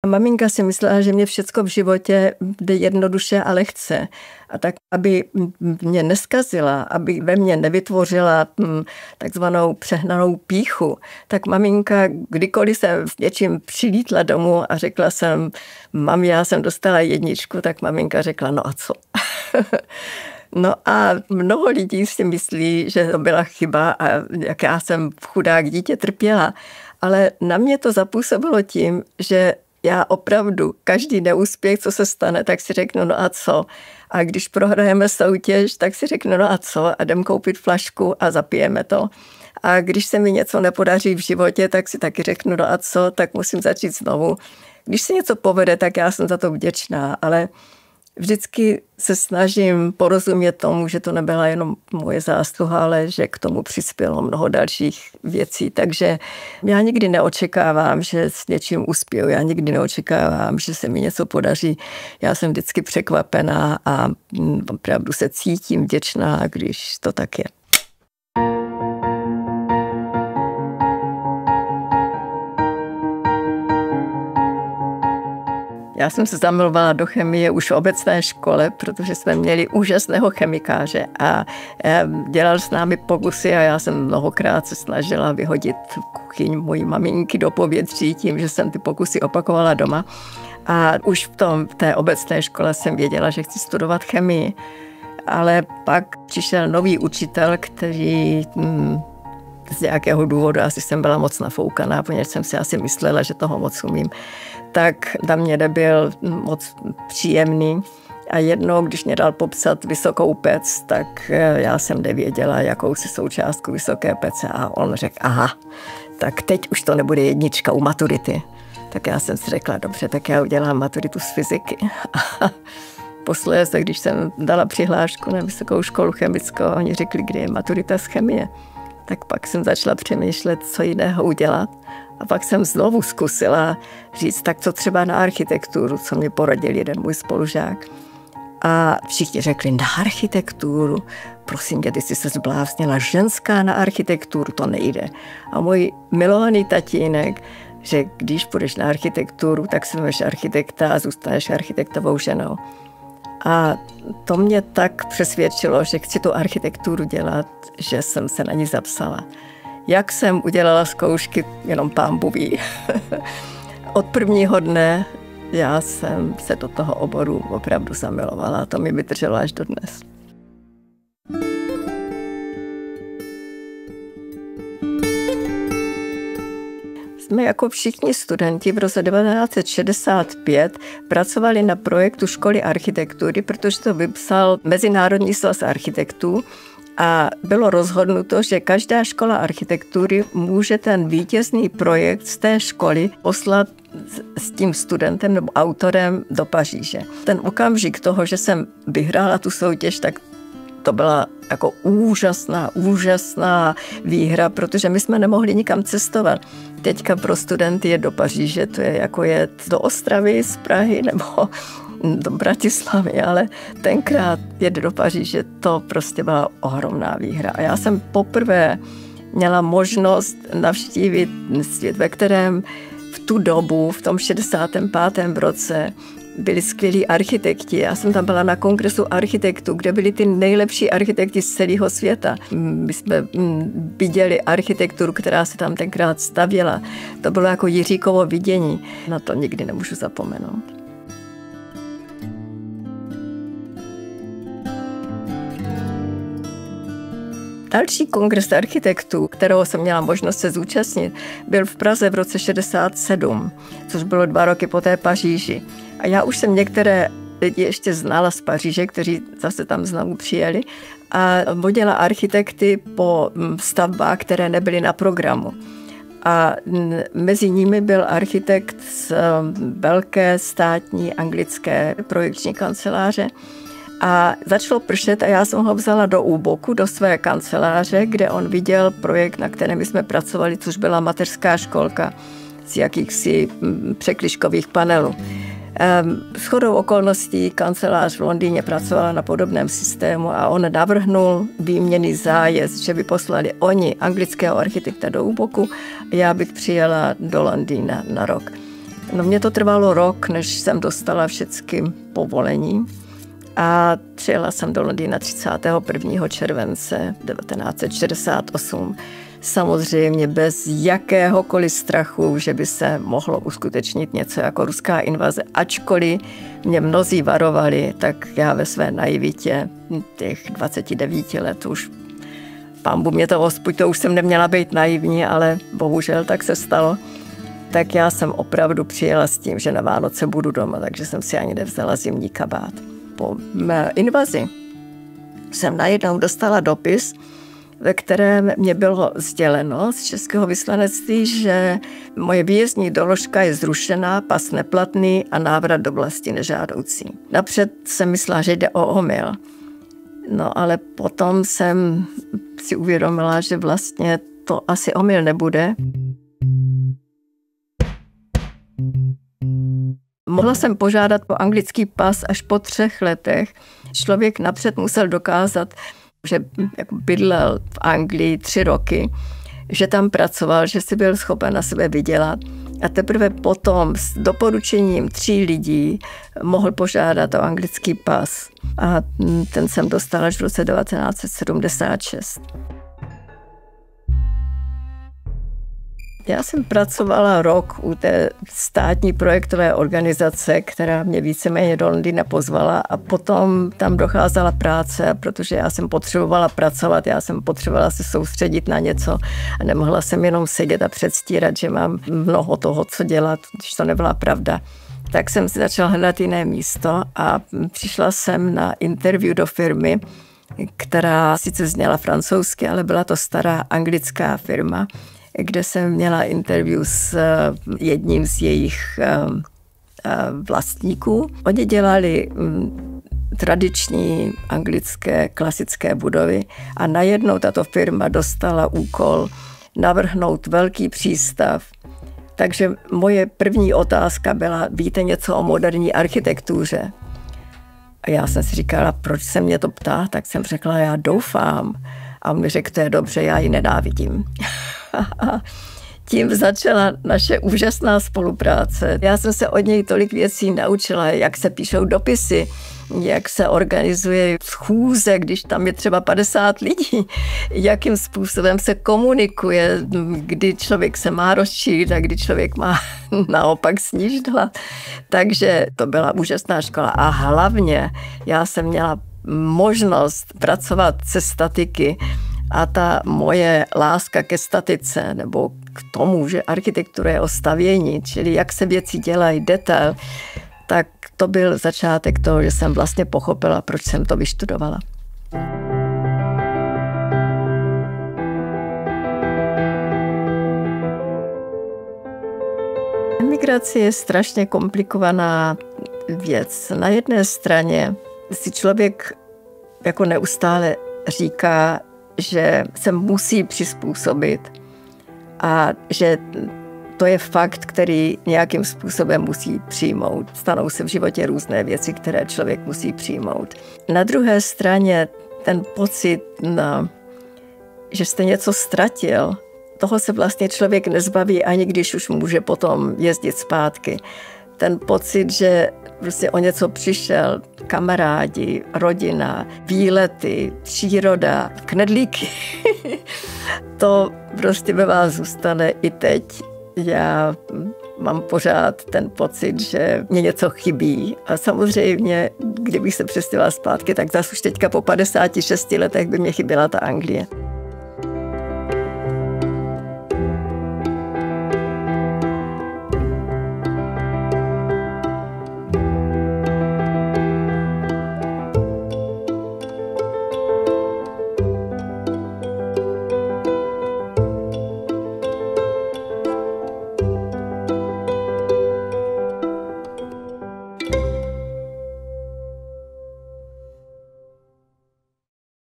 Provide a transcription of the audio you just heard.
Maminka si myslela, že mě všecko v životě jde jednoduše a lehce. A tak, aby mě neskazila, aby ve mně nevytvořila takzvanou přehnanou pýchu, tak maminka, kdykoliv jsem s něčím přilítla domů a řekla jsem, mami, já jsem dostala 1, tak maminka řekla, no a co? No a mnoho lidí si myslí, že to byla chyba a jak já jsem chudák dítě trpěla. Ale na mě to zapůsobilo tím, že já opravdu každý neúspěch, co se stane, tak si řeknu, no a co? A když prohrajeme soutěž, tak si řeknu, no a co? A jdem koupit flašku a zapijeme to. A když se mi něco nepodaří v životě, tak si taky řeknu, no a co? Tak musím začít znovu. Když se něco povede, tak já jsem za to vděčná, ale vždycky se snažím porozumět tomu, že to nebyla jenom moje zásluha, ale že k tomu přispělo mnoho dalších věcí. Takže já nikdy neočekávám, že s něčím uspěju. Já nikdy neočekávám, že se mi něco podaří. Já jsem vždycky překvapená a opravdu se cítím vděčná, když to tak je. Já jsem se zamilovala do chemie už v obecné škole, protože jsme měli úžasného chemikáře a dělal s námi pokusy a já jsem mnohokrát se snažila vyhodit kuchyň mojí maminky do povětří tím, že jsem ty pokusy opakovala doma. A už v té obecné škole jsem věděla, že chci studovat chemii. Ale pak přišel nový učitel, který z nějakého důvodu, asi jsem byla moc nafoukaná, poněvadž jsem si asi myslela, že toho moc umím, tak na mě nebyl moc příjemný. A jednou, když mě dal popsat vysokou pec, tak já jsem nevěděla, jakou si součástku vysoké pece. A on řekl, aha, tak teď už to nebude 1 u maturity. Tak já jsem si řekla, dobře, tak já udělám maturitu z fyziky. A posléze, když jsem dala přihlášku na vysokou školu chemickou, oni řekli, kdy je maturita z chemie. Tak pak jsem začala přemýšlet, co jiného udělat. A pak jsem znovu zkusila říct, tak co třeba na architekturu, co mě poradil jeden můj spolužák. A všichni řekli, na architekturu, prosím tě, ty jsi se zbláznila, ženská na architekturu, to nejde. A můj milovaný tatínek řekl, když půjdeš na architekturu, tak se vezmeš architekta a zůstaneš architektovou ženou. A to mě tak přesvědčilo, že chci tu architekturu dělat, že jsem se na ní zapsala. Jak jsem udělala zkoušky, jenom pán Bůh ví. Od prvního dne já jsem se do toho oboru opravdu zamilovala a to mi vydrželo až do dnes. Jsme jako všichni studenti v roce 1965 pracovali na projektu školy architektury, protože to vypsal Mezinárodní svaz architektů a bylo rozhodnuto, že každá škola architektury může ten vítězný projekt z té školy poslat s tím studentem nebo autorem do Paříže. Ten okamžik toho, že jsem vyhrála tu soutěž, tak to byla jako úžasná výhra, protože my jsme nemohli nikam cestovat. Teďka pro studenty je do Paříže, to je jako jet do Ostravy z Prahy nebo do Bratislavy, ale tenkrát jet do Paříže, to prostě byla ohromná výhra. A já jsem poprvé měla možnost navštívit svět, ve kterém v tu dobu, v tom 65. roce, byli skvělí architekti. Já jsem tam byla na kongresu architektů, kde byli ty nejlepší architekti z celého světa. My jsme viděli architekturu, která se tam tenkrát stavěla. To bylo jako Jiříkovo vidění. Na to nikdy nemůžu zapomenout. Další kongres architektů, kterého jsem měla možnost se zúčastnit, byl v Praze v roce 67, což bylo 2 roky po té Paříži. A já už jsem některé lidi ještě znala z Paříže, kteří zase tam znovu přijeli a vodila architekty po stavbách, které nebyly na programu. A mezi nimi byl architekt z velké státní anglické projekční kanceláře. A začalo pršet a já jsem ho vzala do Úboku, do své kanceláře, kde on viděl projekt, na kterém jsme pracovali, což byla mateřská školka z jakýchsi překližkových panelů. Shodou okolností kancelář v Londýně pracovala na podobném systému a on navrhnul výměnný zájezd, že by poslali oni anglického architekta do Úboku a já bych přijela do Londýna na rok. No mě to trvalo rok, než jsem dostala všechny povolení a přijela jsem do Londýna 31. července 1968. Samozřejmě bez jakéhokoliv strachu, že by se mohlo uskutečnit něco jako ruská invaze. Ačkoliv mě mnozí varovali, tak já ve své naivitě těch 29 let už pánbůh mě to ospuď, to už jsem neměla být naivní, ale bohužel tak se stalo. Tak já jsem opravdu přijela s tím, že na Vánoce budu doma, takže jsem si ani nevzala zimní kabát. Po mé invazi jsem najednou dostala dopis, ve kterém mě bylo sděleno z českého vyslanectví, že moje výjezdní doložka je zrušená, pas neplatný a návrat do vlasti nežádoucí. Napřed jsem myslela, že jde o omyl. No ale potom jsem si uvědomila, že vlastně to asi omyl nebude. Mohla jsem požádat o anglický pas až po 3 letech. Člověk napřed musel dokázat, že bydlel v Anglii 3 roky, že tam pracoval, že si byl schopen na sebe vydělat a teprve potom s doporučením 3 lidí mohl požádat o anglický pas. A ten jsem dostala až v roce 1976. Já jsem pracovala rok u té státní projektové organizace, která mě víceméně do Londýna pozvala a potom tam docházela práce, protože já jsem potřebovala pracovat, já jsem potřebovala se soustředit na něco a nemohla jsem jenom sedět a předstírat, že mám mnoho toho, co dělat, když to nebyla pravda. Tak jsem si začala hledat jiné místo a přišla jsem na interview do firmy, která sice zněla francouzsky, ale byla to stará anglická firma, kde jsem měla interview s jedním z jejich vlastníků. Oni dělali tradiční anglické klasické budovy a najednou tato firma dostala úkol navrhnout velký přístav. Takže moje první otázka byla, víte něco o moderní architektuře? A já jsem si říkala, proč se mě to ptá? Tak jsem řekla, já doufám. A on mi řekl, to je dobře, já ji nenávidím. A tím začala naše úžasná spolupráce. Já jsem se od něj tolik věcí naučila, jak se píšou dopisy, jak se organizuje schůze, když tam je třeba 50 lidí, jakým způsobem se komunikuje, kdy člověk se má rozčílit a kdy člověk má naopak snížit hlad. Takže to byla úžasná škola a hlavně já jsem měla možnost pracovat se statiky a ta moje láska ke statice nebo k tomu, že architektura je o stavění, čili jak se věci dělají, detail, tak to byl začátek toho, že jsem vlastně pochopila, proč jsem to vyštudovala. Emigrace je strašně komplikovaná věc. Na jedné straně si člověk jako neustále říká, že se musí přizpůsobit a že to je fakt, který nějakým způsobem musí přijmout. Stanou se v životě různé věci, které člověk musí přijmout. Na druhé straně ten pocit, že jste něco ztratil, toho se vlastně člověk nezbaví, ani když už může potom jezdit zpátky. Ten pocit, že prostě o něco přišel, kamarádi, rodina, výlety, příroda, knedlíky, to prostě ve vás zůstane i teď. Já mám pořád ten pocit, že mě něco chybí. A samozřejmě, kdybych se přestěhovala zpátky, tak zase už teďka po 56 letech by mě chyběla ta Anglie.